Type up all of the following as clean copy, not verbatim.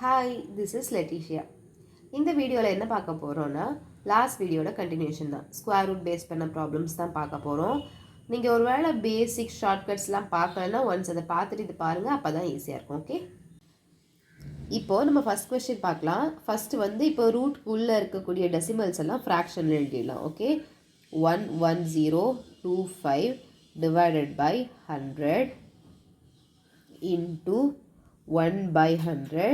Hi, this is லெட்டிஷியா. இந்த வீடியோவில் என்ன பார்க்க போகிறோன்னா, லாஸ்ட் வீடியோட கண்டினியூஷன் தான். ஸ்கொயர் ரூட் பேஸ் பண்ண ப்ராப்ளம்ஸ் தான் பார்க்க போகிறோம். நீங்கள் ஒரு வேளை பேசிக் ஷார்ட்கட்ஸ்லாம் பார்க்கலன்னா ஒன்ஸ் அதை பார்த்துட்டு இது பாருங்கள், அப்போ தான் ஈஸியாக இருக்கும். ஓகே, இப்போது நம்ம ஃபஸ்ட் கொஸ்டின் பார்க்கலாம். ஃபஸ்ட்டு இப்போ ரூட்குள்ளே இருக்கக்கூடிய டெசிமல்ஸ் எல்லாம் ஃப்ராக்ஷன் எழுதிடலாம். Okay, 11025 divided by 100 into 1/100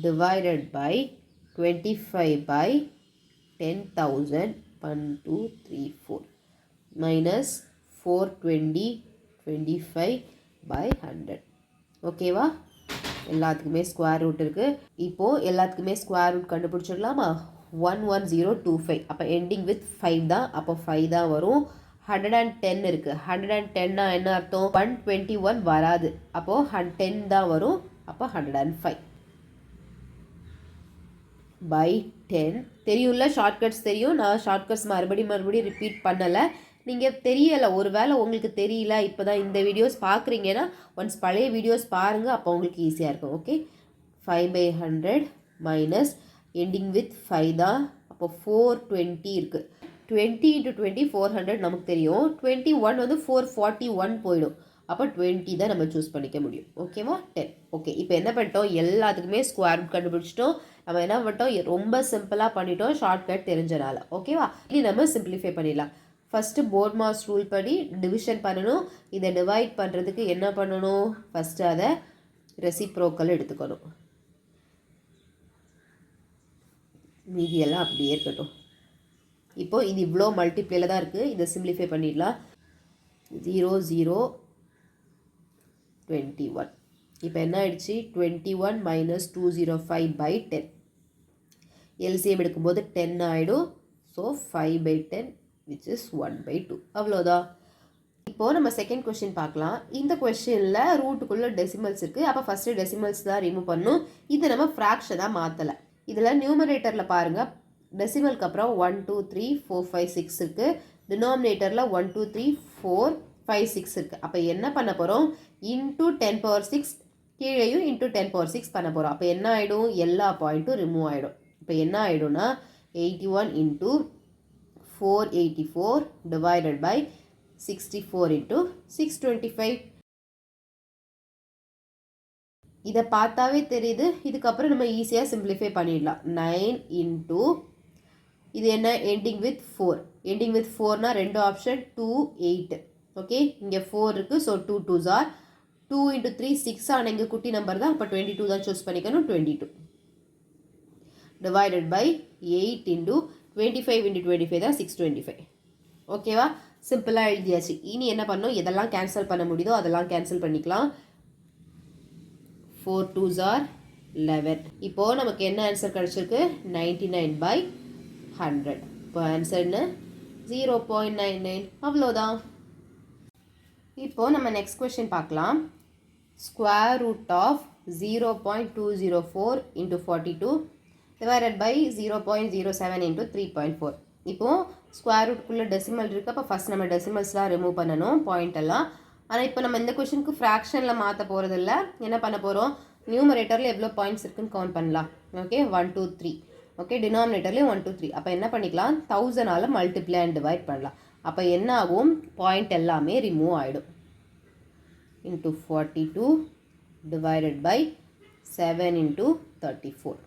divided by 25/10,000 1 2 3 4 minus 420/25/100. ஓகேவா? எல்லாத்துக்குமே ஸ்கொயர் ரூட் இருக்குது. இப்போது எல்லாத்துக்குமே ஸ்கொயர் ரூட் கண்டுபிடிச்சிடலாமா? 11025 அப்போ எண்டிங் வித் 5 தான். அப்போ 5 தான் வரும். 110 இருக்குது. 110 என்ன அர்த்தம்? 121 வராது. அப்போது 10 தான் வரும். அப்போ 105 by 10. தெரியும்ல, ஷார்ட்கட்ஸ் தெரியும். நான் ஷார்ட்கட்ஸ் மறுபடியும் ரிப்பீட் பண்ணலை. நீங்கள் தெரியலை, ஒரு வேளை உங்களுக்கு தெரியல, இப்போ தான் இந்த வீடியோஸ் பார்க்குறீங்கன்னா ஒன்ஸ் பழைய வீடியோஸ் பாருங்கள், அப்போ உங்களுக்கு ஈஸியாக இருக்கும். ஓகே, 5/100 மைனஸ் எண்டிங் வித் 5 தான். அப்போ 420 இருக்குது. 20 × 20 400 நமக்கு தெரியும். 21 441 போயிடும். அப்போ 20 தான் நம்ம சூஸ் பண்ணிக்க முடியும். ஓகேவா? 10. ஓகே, இப்போ என்ன பண்ணிட்டோம்? எல்லாத்துக்குமே ஸ்கொயர் ரூட் கண்டுபிடிச்சிட்டோம். நம்ம என்ன பண்ணிட்டோம்? ரொம்ப சிம்பிளாக பண்ணிட்டோம், ஷார்ட்கட் தெரிஞ்சனால. ஓகேவா? இது நம்ம சிம்பிளிஃபை பண்ணிடலாம். ஃபஸ்ட்டு போர்ட் மாஸ் ரூல் படி டிவிஷன் பண்ணணும். இதை டிவைட் பண்ணுறதுக்கு என்ன பண்ணணும்? ஃபஸ்ட்டு அதை ரெசிப்ரோக்கல் எடுத்துக்கணும். மீதியெல்லாம் அப்படியே இருக்கட்டும். இப்போது இது இவ்வளோ மல்டிப்ளேயில் தான் இருக்குது. இதை சிம்பிளிஃபை பண்ணிடலாம். 0 0 21. இப்போ என்ன ஆயிடுச்சு? 21 minus 205/10. எல்சிஎம் எடுக்கும்போது 10 ஆகிடும். So 5/10 which is 1/2. அவ்வளோதான். இப்போது நம்ம செகண்ட் கொஸ்டின் பார்க்கலாம். இந்த கொஸ்டினில் ரூட்டுக்குள்ளே டெசிமல்ஸ் இருக்குது. அப்போ ஃபஸ்ட்டு டெசிமல்ஸ் தான் ரிமூவ் பண்ணணும். இது நம்ம ஃப்ராக்ஷனாக மாற்றலை. இதில் நியூமரேட்டரில் பாருங்கள், டெசிமலுக்கு அப்புறம் 1 2 3 4 5 6 இருக்குது. டினாமினேட்டரில் 1 2 3 4 5 6 இருக்குது. அப்போ என்ன பண்ண போகிறோம்? இன்ட்டு 10⁶ கீழேயும் இன்ட்டு 10⁶ பண்ண போகிறோம். அப்போ என்ன ஆகிடும்? எல்லா பாயிண்ட்டும் ரிமூவ் ஆகிடும். இப்போ என்ன ஆகிடும்னா 81 × 484 டிவைடட் பை 64 × 625. இதை பார்த்தாவே தெரியுது. இதுக்கப்புறம் நம்ம ஈஸியாக சிம்பிளிஃபை பண்ணிடலாம். 9 × இது என்ன? Ending with 4. எண்டிங் வித் 4னா ரெண்டு ஆப்ஷன் 2 8. ஓகே, இங்கே 4 இருக்குது. So 2 2s are 2 × 3 6. ஆனால் இங்கே குட்டி நம்பர் தான். அப்போ 22 தான் சூஸ் பண்ணிக்கணும். 22 டிவைடட் பை 8 × 25 × 25 தான் 625. ஓகேவா? சிம்பிளாக எழுதியாச்சு. இனி என்ன பண்ணணும்? எதெல்லாம் கேன்சல் பண்ண முடியுதோ அதெல்லாம் கேன்சல் பண்ணிக்கலாம். 4 2s are 11. இப்போது நமக்கு என்ன ஆன்சர் கிடச்சிருக்கு? 99/100. இப்போ ஆன்சர் என்ன? 0.99. அவ்வளோதான். இப்போது நம்ம நெக்ஸ்ட் கொஸ்டின் பார்க்கலாம். Square root of 0.204 × 42 divided by 0.07 × 3.4. இப்போது ஸ்கொயர் ரூட்குள்ளே டெசிமல் இருக்குது. அப்போ ஃபஸ்ட் நம்ம டெசிமல்ஸ்லாம் ரிமூவ் பண்ணணும், பாயிண்ட் எல்லாம். ஆனால் இப்போ நம்ம இந்த கொஸ்டினுக்கு ஃப்ராக்ஷனில் மாற்ற போகிறதில்ல. என்ன பண்ண போகிறோம்? நியூமரேட்டரில் எவ்வளோ பாயிண்ட்ஸ் இருக்குன்னு கவுண்ட் பண்ணலாம். ஓகே, 1 2 3. ஓகே, டினாமினேட்டர்லேயும் 1 2 3. அப்போ என்ன பண்ணிக்கலாம்? 1000ஆல் மல்டிப்ளை அண்ட் டிவைட் பண்ணலாம். அப்போ என்ன ஆகும்? பாயிண்ட் எல்லாமே ரிமூவ் ஆகிடும். Into 42 divided by 7 × 34.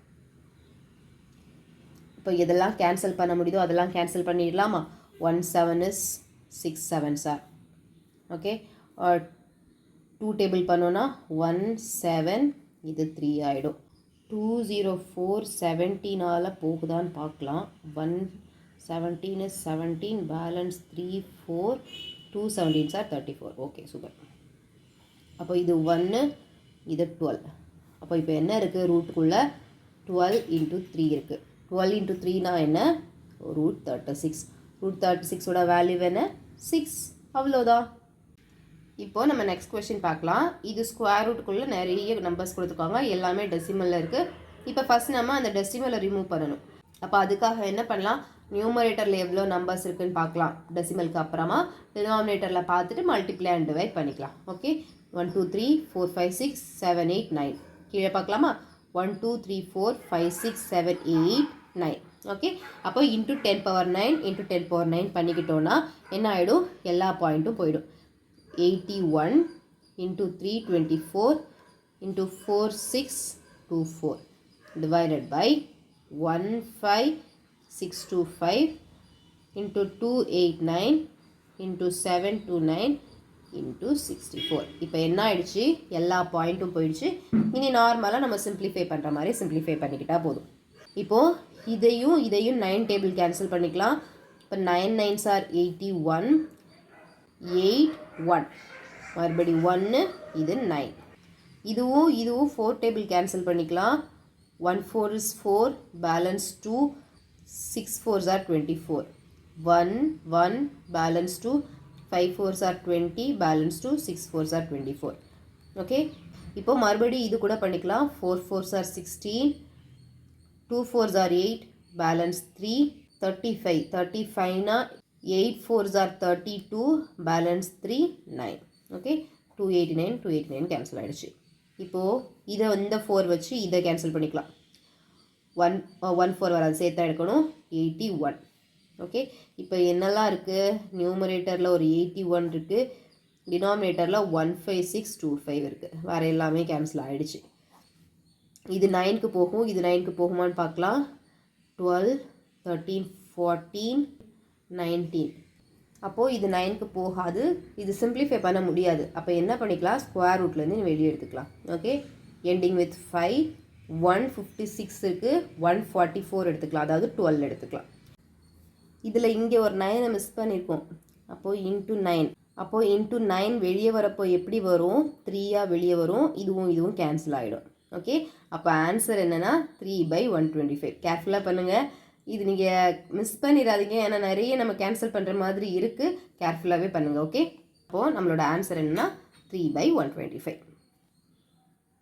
இப்போ இதெல்லாம் கேன்சல் பண்ண முடியுதோ அதெல்லாம் கேன்சல் பண்ணிடலாமா? 1 7 is 6 7s are. Okay, 2 table பண்ணோன்னா 1 7, இது 3 ஆகிடும். 204 17ஆல் போகுதான்னு பார்க்கலாம். 117 is 17, balance 3 4, 2 17s are 34. Okay, super. அப்போ இது 1, இது 12. அப்போ இப்போ என்ன இருக்குது? ரூட்டுக்குள்ளே 12 × 3 இருக்குது. 12 × 3னா என்ன? √36. √36ஓட வேல்யூ என்ன? 6. அவ்வளோதான். இப்போது நம்ம நெக்ஸ்ட் கொஸ்டின் பார்க்கலாம். இது ஸ்கொயர் ரூட்டுக்குள்ளே நிறைய நம்பர்ஸ் கொடுத்துருக்காங்க, எல்லாமே டெசிமலில் இருக்குது. இப்போ ஃபஸ்ட் நம்ம அந்த டெசிமலை ரிமூவ் பண்ணணும். அப்போ அதுக்காக என்ன பண்ணலாம்? நியூமரேட்டரில் எவ்வளோ நம்பர்ஸ் இருக்குன்னு பார்க்கலாம். டெசிமலுக்கு அப்புறமா டினாமினேட்டரில் பார்த்துட்டு மல்டிப்ளை அண்ட் டிவைட் பண்ணிக்கலாம். ஓகே, 1 2 3 4 5 6 7 8 9 கீழே பார்க்கலாமா 1 2 3 4 5 6 7 8 9 ஓகே அப்போ இன்ட்டு 10 பவர் 9 இன்ட்டு 10 பவர் 9 பண்ணிக்கிட்டோன்னா என்ன ஆகிடும் எல்லா பாயிண்ட்டும் போயிடும் 81 into 324 into 4624 divided by 15625 into 289 into 729 into 64 இப்போ என்ன ஆயிடுச்சு எல்லா பாயிண்ட்டும் போயிடுச்சு இனி நார்மலாக நம்ம சிம்பிளிஃபை பண்ணுற மாதிரி சிம்பிளிஃபை பண்ணிக்கிட்டா போதும் இப்போது இதையும் 9 டேபிள் கேன்சல் பண்ணிக்கலாம் இப்போ 9 9s are 81 8 1 மறுபடி 1 இது 9 இதுவும் 4 டேபிள் கேன்சல் பண்ணிக்கலாம் 1 4 is 4 balance 2 6 4s are 24 1 1 balance 2 5 4s are 20 balance 2 6 4s are 24 okay இப்போ மறுபடி இது கூட பண்ணிக்கலாம் 4 4s are 16 2 4s are 8 balance 3 35 na 8 4s are 32 balance 3 9 okay 289 cancel ஆகிடுச்சு இப்போது இதை இந்த 4 வச்சு இதை கேன்சல் பண்ணிக்கலாம் 1 4 வராது சேர்த்தா எடுக்கணும் 81 ஓகே இப்போ என்னெல்லாம் இருக்குது நியூமரேட்டரில் ஒரு 81 இருக்குது டினாமினேட்டரில் 15625 இருக்குது வேறு எல்லாமே கேன்சல் ஆகிடுச்சு இது 9க்கு போகும் இது 9க்கு போகுமான்னு பார்க்கலாம் 12 13 14 19 அப்போது இது 9க்கு போகாது இது சிம்பிளிஃபை பண்ண முடியாது அப்போ என்ன பண்ணிக்கலாம் ஸ்கொயர் ரூட்லேருந்து வெளியே எடுத்துக்கலாம் ஓகே எண்டிங் வித் 5 156 இருக்குது 144 எடுத்துக்கலாம் அதாவது 12 எடுத்துக்கலாம் இதில் இங்கே ஒரு 9 மிஸ் பண்ணியிருக்கோம் அப்போது இன்ட்டு 9 அப்போது இன்ட்டு 9 வெளியே வரப்போ எப்படி வரும் 3யாக வெளியே வரும் இதுவும் கேன்சல் ஆகிடும் ஓகே அப்போ ஆன்சர் என்னென்னா 3/125 கேர்ஃபுல்லாக பண்ணுங்கள் இது நீங்கள் மிஸ் பண்ணிடாதீங்க ஏன்னா நிறைய நம்ம கேன்சல் பண்ணுற மாதிரி இருக்குது கேர்ஃபுல்லாகவே பண்ணுங்கள் ஓகே அப்போது நம்மளோட ஆன்சர் என்னென்னா 3/125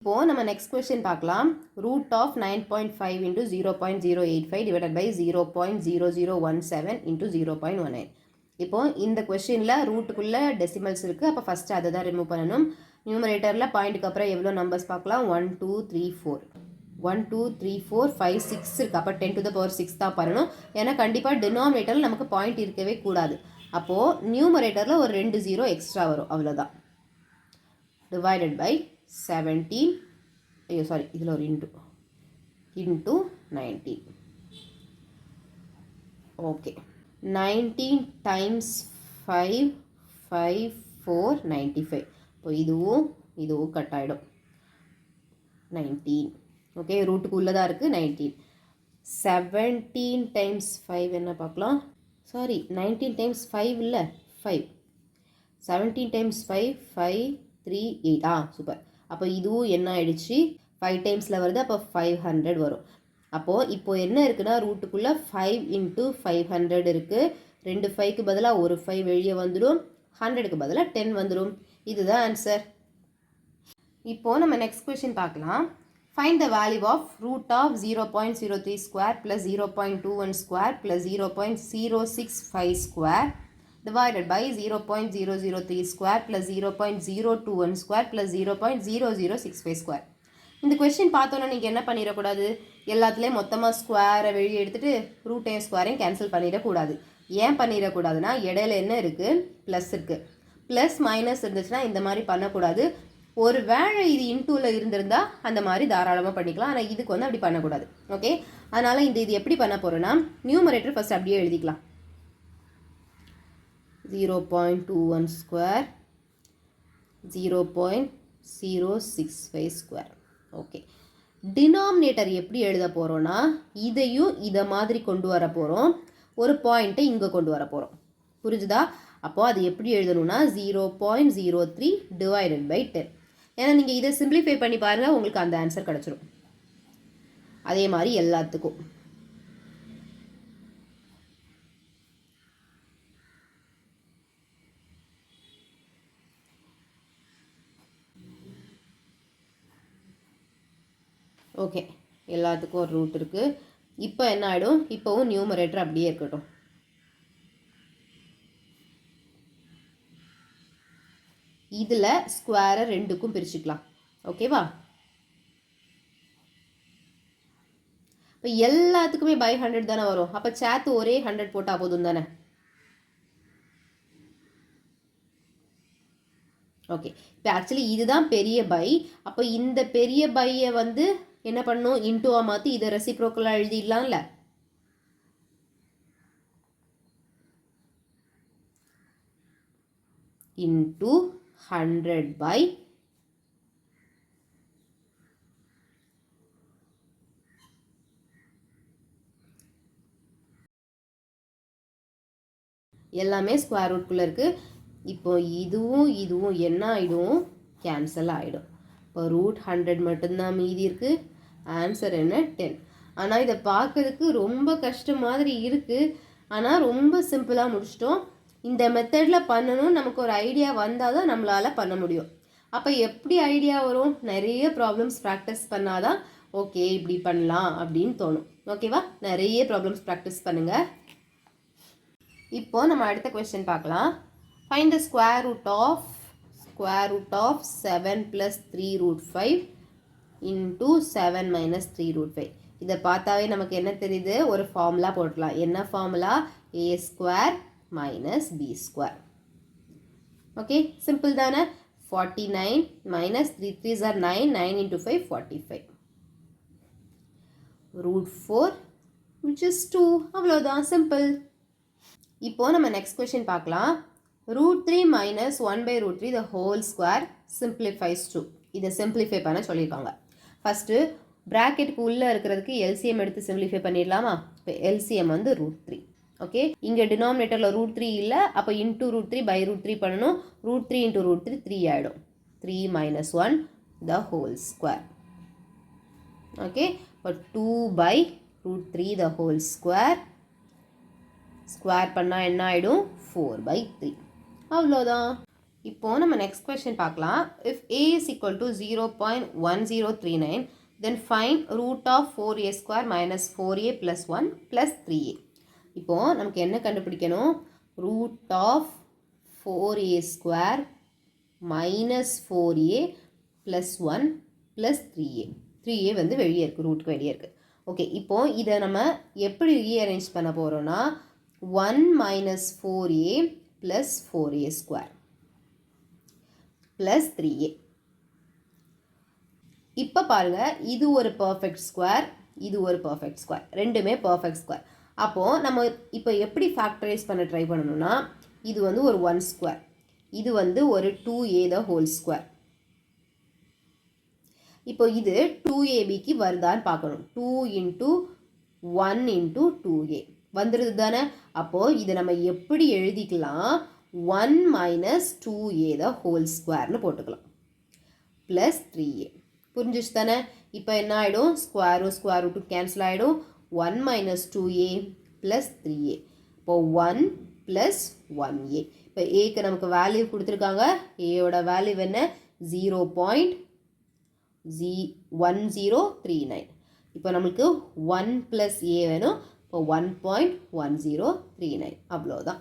இப்போது நம்ம நெக்ஸ்ட் கொஸ்டின் பார்க்கலாம் root of 9.5 into 0.085 divided by 0.0017 into 0.19 இப்போது இந்த கொஸ்டினில் ரூட்டுக்குள்ளே டெசிமல்ஸ் இருக்குது அப்போ ஃபஸ்ட்டு அதை தான் ரிமூவ் பண்ணணும் நியூமரேட்டரில் பாயிண்ட்டுக்கு அப்புறம் எவ்வளோ நம்பர்ஸ் பார்க்கலாம் 1 2 3 4 1 2 3 4 5 6 இருக்குது அப்போ 10 to the power 6 தான் பண்ணணும் ஏன்னா கண்டிப்பாக டினாமினேட்டரில் நமக்கு பாயிண்ட் இருக்கவே கூடாது அப்போது நியூமரேட்டரில் ஒரு 2 0 எக்ஸ்ட்ரா வரும் அவ்வளோதான் டிவைடட் பை 17 ஐயோ சாரி இதில் ஒரு இன்ட்டு 19 ஓகே 19 டைம்ஸ் 5 5 4 95 இப்போ இதுவும் கட் ஆகிடும் 19 ஓகே ரூட்டுக்கு உள்ளதாக இருக்குது 19 17 டைம்ஸ் 5 என்ன பார்க்கலாம் சாரி 19 டைம்ஸ் 5 இல்லை 5 17 டைம்ஸ் 5 5 3 8 சூப்பர் அப்போ இதுவும் என்ன ஆயிடுச்சு 5 டைம்ஸில் வருது அப்போ 500 வரும் அப்போது இப்போது என்ன இருக்குன்னா ரூட்டுக்குள்ளே 5 இன்ட்டு 500 இருக்குது 2 5க்கு பதிலாக ஒரு 5 வெளியே வந்துடும் 100க்கு பதிலாக 10 வந்துடும் இதுதான் ஆன்சர் இப்போது நம்ம நெக்ஸ்ட் கொஸ்டின் பார்க்கலாம் find the value of root of 0.03 square plus 0.21 square plus 0.065 square divided by 0.003 square plus 0.021 square plus 0.0065 square இந்த கொஸ்டின் பார்த்தோன்னா நீங்கள் என்ன பண்ணிடக்கூடாது எல்லாத்துலேயும் மொத்தமாக ஸ்கொயரை வெளியே எடுத்துகிட்டு ரூட்டையும் ஸ்கொயரையும் கேன்சல் பண்ணிடக்கூடாது ஏன் பண்ணிடக்கூடாதுன்னா இடையில என்ன இருக்குது ப்ளஸ் இருக்குது ப்ளஸ் மைனஸ் இருந்துச்சுன்னா இந்த மாதிரி பண்ணக்கூடாது ஒரு வேளை இது இன்டூவில் இருந்திருந்தால் அந்த மாதிரி தாராளமாக பண்ணிக்கலாம் ஆனால் இதுக்கு வந்து அப்படி பண்ணக்கூடாது ஓகே அதனால் இது எப்படி பண்ண போகிறோன்னா நியூமரேட்டர் ஃபஸ்ட் அப்படியே எழுதிக்கலாம் 0.21 square 0.065 square ஓகே டினாமினேட்டர் எப்படி எழுத போகிறோன்னா இதையும் இதை மாதிரி கொண்டு வர போகிறோம் ஒரு பாயிண்ட்டை இங்கே கொண்டு வர போகிறோம் புரிஞ்சுதா அப்போது அது எப்படி எழுதணும்னா 0.03 டிவைடட் பை 10 ஏன்னா நீங்கள் இதை சிம்பிளிஃபை பண்ணி பாருங்கள் உங்களுக்கு அந்த ஆன்சர் கிடச்சிரும் அதே மாதிரி எல்லாத்துக்கும் ஓகே எல்லாத்துக்கும் ஒரு ரூட் இருக்குது இப்போ என்ன ஆகிடும் இப்போவும் நியூமரேட்டர் அப்படியே இருக்கட்டும் இதில் ஸ்கொயரை ரெண்டுக்கும் பிரிச்சுக்கலாம். ஓகேவா? இப்போ எல்லாத்துக்குமே பை 100 தானே வரும். அப்போ சேர்த்து ஒரே 100 போட்டால் போதும் தானே. ஓகே, இப்போ ஆக்சுவலி இதுதான் பெரிய பை. அப்போ இந்த பெரிய பையை வந்து என்ன பண்ணணும், இன்டூவாக மாற்றி இதை ரெசிப்ரோக்கலாக எழுதிடலாம்ல. இன்டூ 100 பை எல்லாமே ஸ்கொயர் ரூட்குள்ளே இருக்குது. இப்போ இதுவும் என்ன ஆகிடும், கேன்சல் ஆகிடும். இப்போ √100 மட்டும்தான் மீதி இருக்குது. ஆன்சர் என்ன, 10. ஆனால் இதை பார்க்கறதுக்கு ரொம்ப கஷ்டம் மாதிரி இருக்குது. ஆனால் ரொம்ப சிம்பிளாக முடிச்சிட்டோம். இந்த மெத்தடில் பண்ணணும், நமக்கு ஒரு ஐடியா வந்தால் தான் நம்மளால் பண்ண முடியும். அப்போ எப்படி ஐடியா வரும், நிறைய ப்ராப்ளம்ஸ் ப்ராக்டிஸ் பண்ணாதான் ஓகே இப்படி பண்ணலாம் அப்படின்னு தோணும். ஓகேவா? நிறைய ப்ராப்ளம்ஸ் ப்ராக்டிஸ் பண்ணுங்கள். இப்போ நம்ம அடுத்த கொஸ்டின் பார்க்கலாம். Find the square root of 7 + 3√5 into 7 - 3√5. இதை பார்த்தாவே நமக்கு என்ன தெரியுது, ஒரு ஃபார்முலா போடலாம். என்ன formula, a² - b². Okay, simple தானே. 49 - 3 3s are 9, 9 × 5 45. √4 which is 2. அவ்வளோதான், சிம்பிள். இப்போ நம்ம நெக்ஸ்ட் கொஸ்டின் பார்க்கலாம். √3 - 1/√3 the whole square simplifies to. இதை சிம்பிளிஃபை பண்ண சொல்லியிருக்காங்க. ஃபஸ்ட்டு ப்ராக்கெட்டுக்கு உள்ளே இருக்கிறதுக்கு எல்சிஎம் எடுத்து சிம்பிளிஃபை பண்ணிடலாமா. இப்போ எல்சிஎம் வந்து √3. ஓகே, இங்கே டினாமினேட்டரில் √3 இல்லை, அப்போ இன்டூ √3 பை √3 பண்ணணும். √3 × √3 3 ஆகிடும். 3 - 1 the whole square. ஓகே, இப்போ 2 by √3 the whole square. Square பண்ணால் என்ன ஆகிடும், 4/3. அவ்வளோதான். இப்போது நம்ம நெக்ஸ்ட் கொஸ்டின் பார்க்கலாம். If a is equal to 0.1039 then find √4a² - 4a + 1 + 3a. இப்போது நமக்கு என்ன கண்டுபிடிக்கணும், √4a² - 4a + 1 + 3a. 3a வந்து வெளியே இருக்குது, ரூட்டுக்கு வெளியே இருக்குது. ஓகே, இப்போது இதை நம்ம எப்படி ரீஅரேஞ்ச் பண்ண போகிறோன்னா 1 - 4a + 4a² + 3a. இப்போ பாருங்கள், இது ஒரு பர்ஃபெக்ட் ஸ்கொயர், இது ஒரு பர்ஃபெக்ட் ஸ்கொயர், ரெண்டுமே பர்ஃபெக்ட் ஸ்கொயர். அப்போது நம்ம இப்போ எப்படி ஃபேக்டரைஸ் பண்ண ட்ரை பண்ணணும்னா, இது வந்து ஒரு 1 ஸ்கொயர், இது வந்து ஒரு 2a the whole square. இப்போ இது 2abக்கு வருதான்னு பார்க்கணும். 2 × 1 × 2a வந்துடுது தானே. அப்போது இதை நம்ம எப்படி எழுதிக்கலாம், 1 - 2a the whole squareனு போட்டுக்கலாம் + 3a. புரிஞ்சிச்சு தானே. இப்போ என்ன ஆகிடும், ஸ்கொயர் ரூட்டு கேன்சல் ஆகிடும். 1 - 2a + 3a. இப்போது 1 + 1a. இப்போ ஏக்கு நமக்கு வேல்யூ கொடுத்துருக்காங்க. ஏயோட வேல்யூ என்ன, 0.1039. இப்போ நம்மளுக்கு 1 + a வேணும். இப்போ 1.1039. அவ்வளோதான்.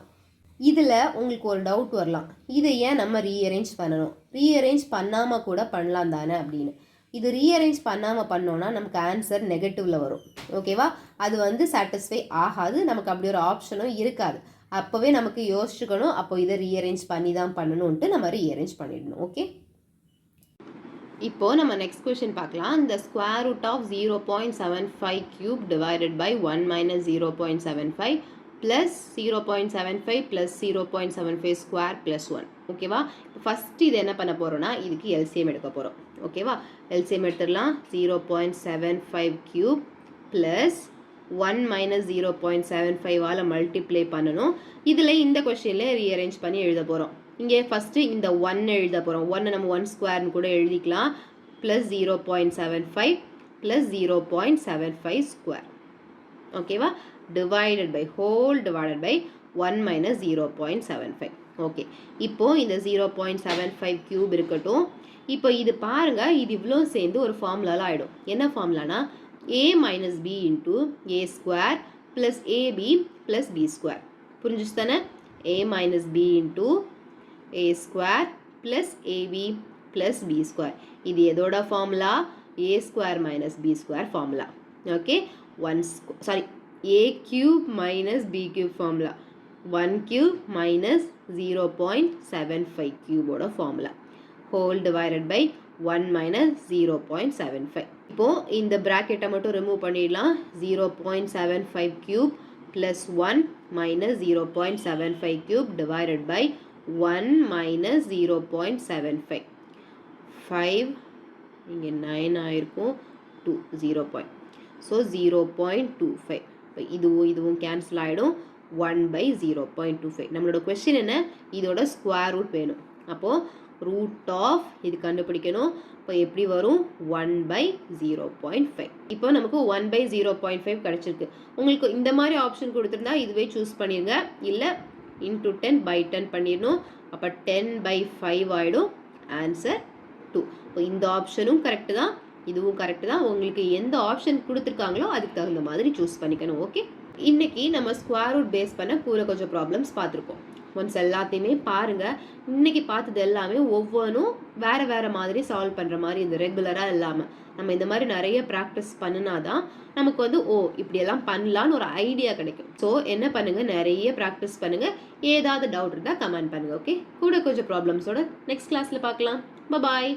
இதில் உங்களுக்கு ஒரு டவுட் வரலாம், இதை ஏன் நம்ம ரீஅரேஞ்ச் பண்ணணும், ரீஅரேஞ்ச் பண்ணாமல் கூட பண்ணலாம் தானே அப்படின்னு. இது ரீஅரேஞ்ச் பண்ணாமல் பண்ணோன்னா நமக்கு ஆன்சர் நெகட்டிவில் வரும். ஓகேவா? அது வந்து சாட்டிஸ்ஃபை ஆகாது, நமக்கு அப்படி ஒரு ஆப்ஷனும் இருக்காது. அப்போவே நமக்கு யோசிச்சுக்கணும், அப்போ இதை ரீஅரேஞ்ச் பண்ணி தான் பண்ணணுன்ட்டு நம்ம ரீஅரேஞ்ச் பண்ணிடணும். ஓகே, இப்போது நம்ம நெக்ஸ்ட் கொஸ்டின் பார்க்கலாம். இந்த square root of 0.75³ divided by 1 - 0.75 + 0.75 + 0.75 square + 1. ஓகேவா? இப்போ ஃபஸ்ட்டு இது என்ன பண்ண போகிறோன்னா, இதுக்கு எல்சிஎம் எடுக்க போகிறோம். ஓகேவா? எல்சிஎம் எடுத்துடலாம். 0.75³ + 1 - 0.75ஆல் மல்டிப்ளை பண்ணணும். இதில் இந்த கொஸ்டினில் ரீஅரேஞ்ச் பண்ணி எழுத போகிறோம். இங்கே ஃபஸ்ட்டு இந்த 1 எழுத போகிறோம். 1 நம்ம 1 ஸ்கொயர்னு கூட எழுதிக்கலாம். + 0.75 + 0.75 ஸ்கொயர். ஓகேவா? Divided by 1 - 0.75. ஓகே, இப்போது இந்த 0.75³ இருக்கட்டும். இப்போ இது பாருங்கள், இது இவ்வளோ சேர்ந்து ஒரு ஃபார்முலாவில் ஆகிடும். என்ன ஃபார்முலானா, a - b × a² + ab + b². புரிஞ்சிச்சு தானே. a - b × a² plus AB plus B square. இது எதோட formula? A square minus B square formula. Okay, A cube minus B cube formula, 1 cube minus 0.75 கியூபோட formula, whole divided by 1 minus 0.75. இப்போ இந்த ப்ராக்கெட்டை மட்டும் remove பண்ணிடலாம். 0.75 cube plus 1 minus 0.75 cube divided by 1 minus 0.75. 5 இங்கே 9 ஆயிருக்கும், 2 0. So 0.25. இதுவும் கேன்சல் ஆகிடும். 1 by 0.25. நம்மளோட கொஸ்டின் என்ன? இதோட ஸ்கொயர் ரூட் வேணும். அப்போது ரூட் ஆஃப் இது கண்டுபிடிக்கணும். இப்போ எப்படி வரும்? 1 by 0.5. இப்போ நமக்கு 1 by 0.5 கிடச்சிருக்கு. உங்களுக்கு இந்த மாதிரி ஆப்ஷன் கொடுத்துருந்தா இதுவே சூஸ் பண்ணிடுங்க. இல்லை இன்டூ 10 by 10 பண்ணிடணும். அப்போ 10 by 5 ஆகிடும். ஆன்சர் 2. இப்போ இந்த ஆப்ஷனும் கரெக்டு தான், இதுவும் கரெக்டு தான். உங்களுக்கு எந்த ஆப்ஷன் கொடுத்துருக்காங்களோ அதுக்கு தகுந்த மாதிரி சூஸ் பண்ணிக்கணும். ஓகே, இன்னைக்கு நம்ம ஸ்கொயர் ரூட் பேஸ் பண்ண கொஞ்சம் ப்ராப்ளம்ஸ் பார்த்துருக்கோம். ஒன்ஸ் எல்லாத்தையுமே பாருங்கள். இன்றைக்கி பார்த்தது எல்லாமே ஒவ்வொன்றும் வேறு வேறு மாதிரி சால்வ் பண்ணுற மாதிரி, இந்த ரெகுலராக இல்லாமல் நம்ம இந்த மாதிரி நிறைய ப்ராக்டிஸ் பண்ணினா தான் நமக்கு வந்து இப்படியெல்லாம் பண்ணலான்னு ஒரு ஐடியா கிடைக்கும். ஸோ என்ன பண்ணுங்கள், நிறைய ப்ராக்டிஸ் பண்ணுங்கள். ஏதாவது டவுட் இருந்தால் கமெண்ட் பண்ணுங்கள். ஓகே, கூட கொஞ்சம் ப்ராப்ளம்ஸோட நெக்ஸ்ட் கிளாஸில் பார்க்கலாம். பாய்.